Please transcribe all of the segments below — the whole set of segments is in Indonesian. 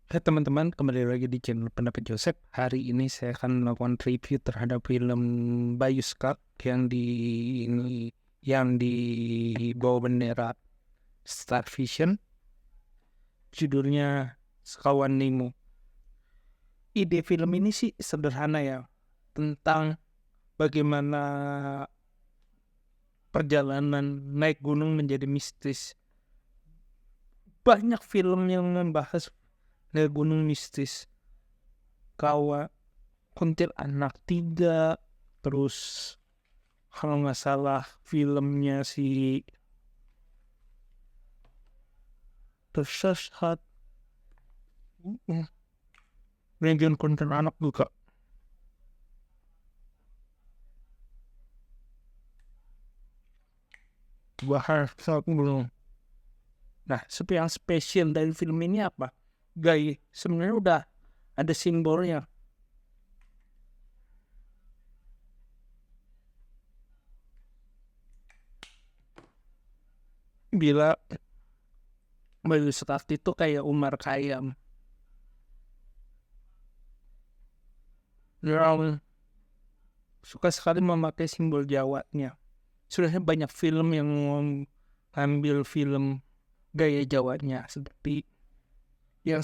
Hai teman-teman, kembali lagi di channel Pendapat Joseph. Hari ini saya akan melakukan review terhadap film Bayuskak yang dibawa bendera Star Vision. Judulnya Sekawan Nemo. Ide film ini sih sederhana ya, tentang bagaimana perjalanan naik gunung menjadi mistis. Banyak film yang membahas naik gunung mistis. Kuntilanak 3, terus kalau nggak salah filmnya si Tersesat, Legend Kuntilanak juga. Bahas aku belum. Nah, yang spesial dari film ini apa? Sebenarnya udah ada simbolnya. Bila Bayu Sekakti itu kayak Umar Khayyam. Dia suka sekali memakai simbol Jawanya. Sudah banyak film yang mengambil film gaya Jawanya, seperti yang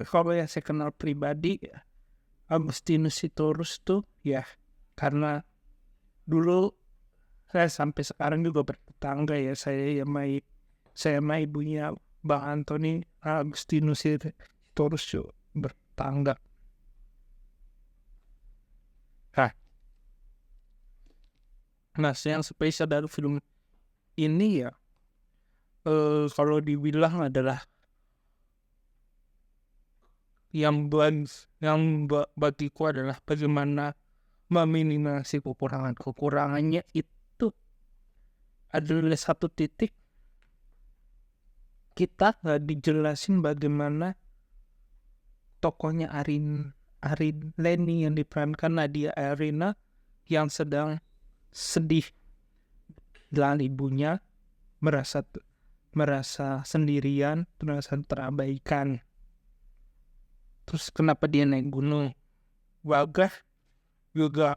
kalau yang saya kenal pribadi, Agustinus Sitorus tuh ya, karena dulu saya sampai sekarang juga bertetangga ya, saya sama ibunya Bang Antoni Agustinus Sitorus juga bertetangga. Nah, yang spesial dari film ini ya, kalau dibilang adalah bagiku adalah bagaimana meminimasi kekurangannya. Itu adalah satu titik kita nggak dijelasin bagaimana tokohnya Arin Leni yang diperankan Nadia Arina yang sedang sedih dengan ibunya, merasa sendirian, merasa terabaikan. Terus kenapa dia naik gunung? Wagah juga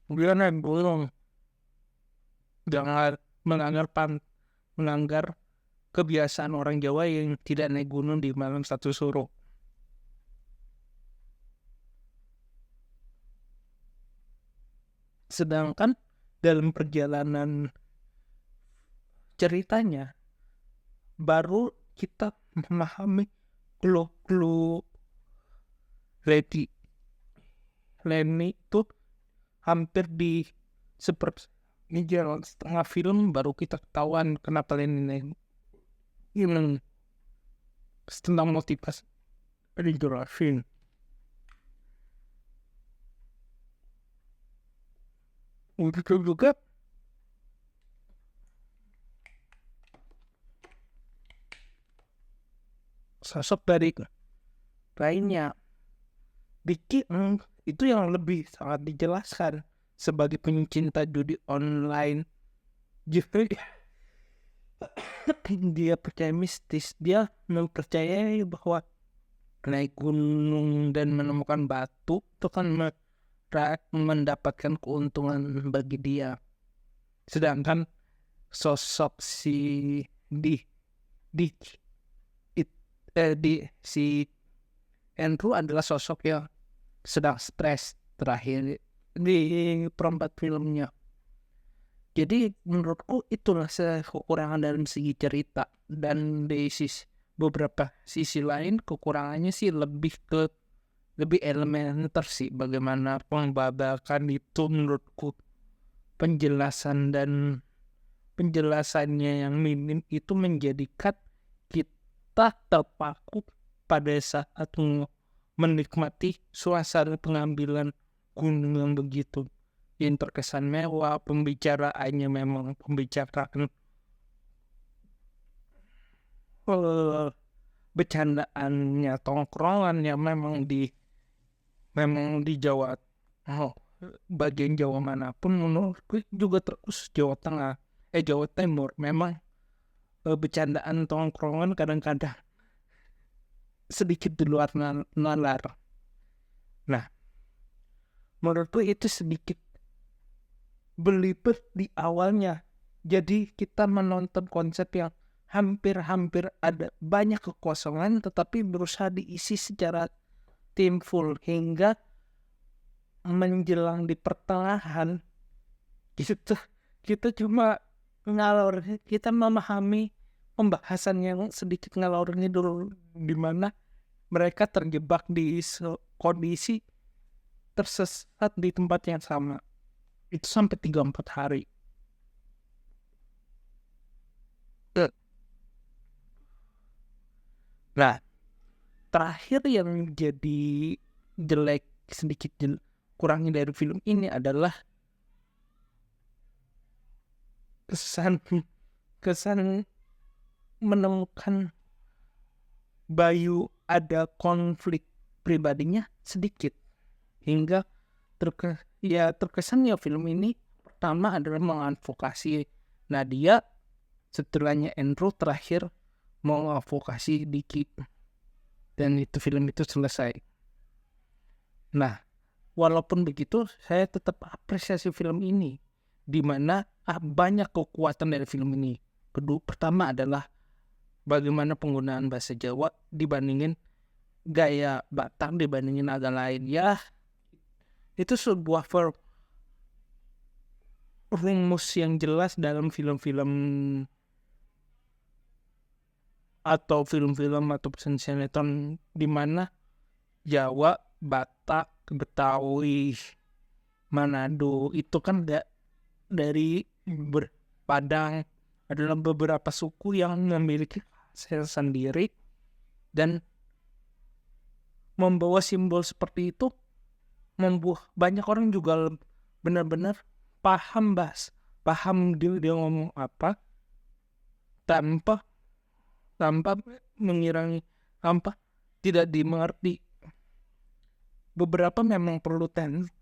dia naik gunung jangan melanggar kebiasaan orang Jawa yang tidak naik gunung di malam satu suruh. Sedangkan dalam perjalanan ceritanya baru kita memahami clue Lenny itu hampir di jalan setengah film baru kita ketahuan kenapa Lenny ini tentang motivasi dijelasin. Begitu juga sosok dari lainnya. Diki itu yang lebih sangat dijelaskan sebagai pencinta judi online. Jadi dia percaya mistis, dia mempercayai bahwa naik gunung dan menemukan batu itu kan mendapatkan keuntungan bagi dia. Sedangkan sosok si Andrew adalah sosok yang sedang stres terakhir di perempat filmnya. Jadi menurutku itulah kekurangan dalam segi cerita, dan di beberapa sisi lain kekurangannya sih lebih elementer sih, bagaimana pembabakan itu menurutku penjelasannya yang minim itu menjadikan kita terpaku pada saat menikmati suasana pengambilan gunung yang begitu yang terkesan mewah. Pembicaraannya memang pembicaraan bercandaannya tongkrongan yang memang di Jawa bagian Jawa manapun, menurutku juga terus Jawa Tengah, Jawa Timur, memang bercandaan tongkrongan kadang-kadang sedikit di luar nalar. Nah, menurutku itu sedikit belibet di awalnya. Jadi kita menonton konsep yang hampir-hampir ada banyak kekosongan tetapi berusaha diisi secara tim full, hingga menjelang di pertengahan kita cuma ngalor, kita memahami pembahasan yang sedikit ngalor ngidul, di mana mereka terjebak di kondisi tersesat di tempat yang sama. Itu sampai 3-4 hari. Nah, terakhir yang jadi jelek, sedikit kurangnya dari film ini adalah kesan menemukan Bayu ada konflik pribadinya sedikit, hingga terkesannya film ini pertama adalah mengadvokasi Nadia, setelahnya Andrew, terakhir mau advokasi Diki, dan itu film itu selesai. Nah, walaupun begitu saya tetap apresiasi film ini, di mana banyak kekuatan dari film ini. Pertama adalah bagaimana penggunaan bahasa Jawa dibandingin gaya Batak, dibandingin agak lain. Ya, itu sebuah rumus yang jelas dalam film-film atau film-film atau sinetron, di mana Jawa, Batak, Betawi, Manado itu kan dari Padang adalah beberapa suku yang memiliki khasnya sendiri, dan membawa simbol seperti itu membuat banyak orang juga benar-benar paham dia ngomong apa, tanpa mengirangi, tidak dimengerti. Beberapa memang perlu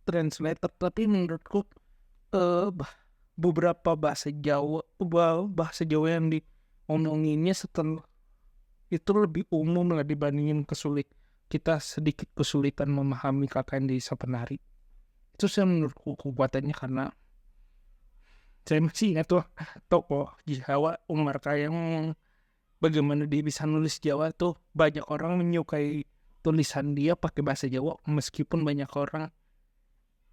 translator, tapi menurutku beberapa bahasa Jawa yang diomonginnya setelah itu lebih umum lah dibandingin kita sedikit kesulitan memahami kata yang Sapenari. Itu saya menurutku kekuatannya, karena saya masih ingat tuh tokoh Jawa Umar Khayyam, bagaimana dia bisa nulis Jawa tuh. Banyak orang menyukai tulisan dia pakai bahasa Jawa meskipun banyak orang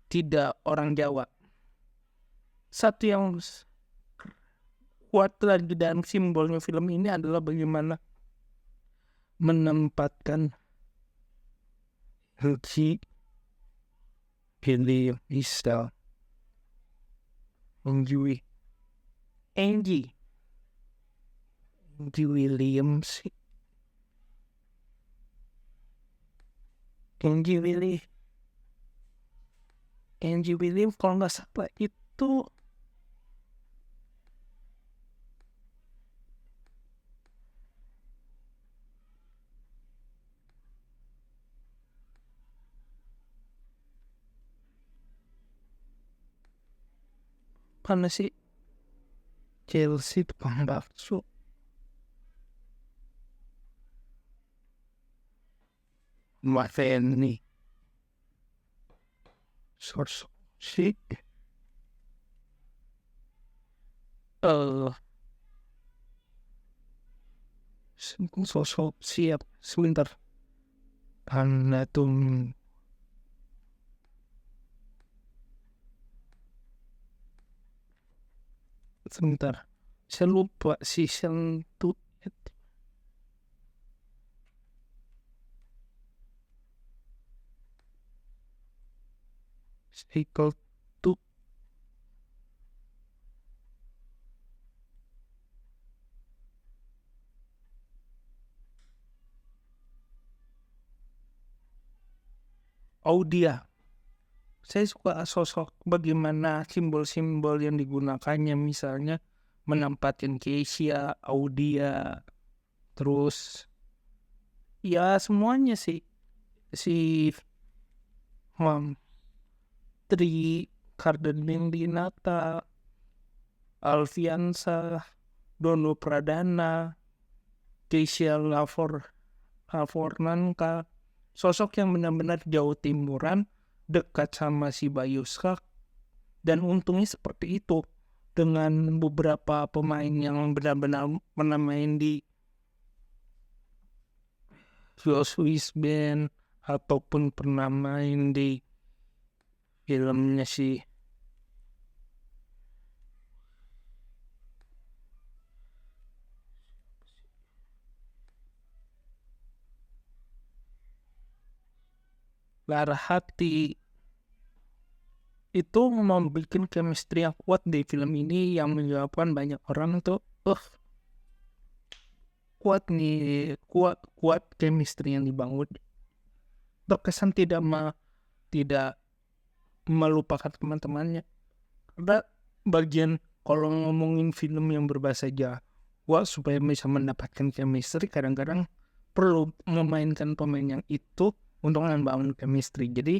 tidak orang Jawa. Satu yang kuat lagi dan simbolnya film ini adalah bagaimana menempatkan Hilki Billy Istel Angie Williams, Angie Williams kalau nggak salah itu mana sih, Chelsea tukang bakso. Mafeni source si sosok siap sebentar, karena tuh sebentar saya lupa season 2 cycle 2. Audia. Saya suka sosok bagaimana simbol-simbol yang digunakannya, misalnya menempatkan Keisha, Audia, terus ya semuanya sih si Fitri, Kardenindinata, Alfiansa, Dono Pradana, Keisha Lavornanka, sosok yang benar-benar Jawa Timuran, dekat sama si Bayuska, dan untungnya seperti itu. Dengan beberapa pemain yang benar-benar pernah main di Swiss Band ataupun pernah main di filmnya si Lara Hati, itu membuat chemistry yang kuat di film ini yang menyebabkan banyak orang tuh kuat chemistry yang dibangun, terkesan tidak melupakan teman-temannya. Karena bagian kalau ngomongin film yang berbahasa Jawa supaya bisa mendapatkan chemistry, kadang-kadang perlu memainkan pemain yang itu untuk membangun chemistry. Jadi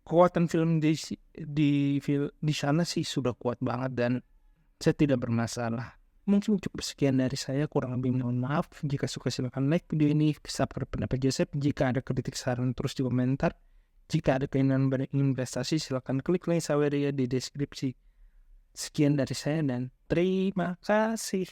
kekuatan film di sana sih sudah kuat banget dan saya tidak bermasalah. Mungkin cukup sekian dari saya, kurang lebih mohon maaf. Jika suka silakan like video ini, bisa berpendapat Joseph. Jika ada kritik saran terus di komentar. Jika ada keinginan berinvestasi silakan klik link Saweria di deskripsi. Sekian dari saya dan terima kasih.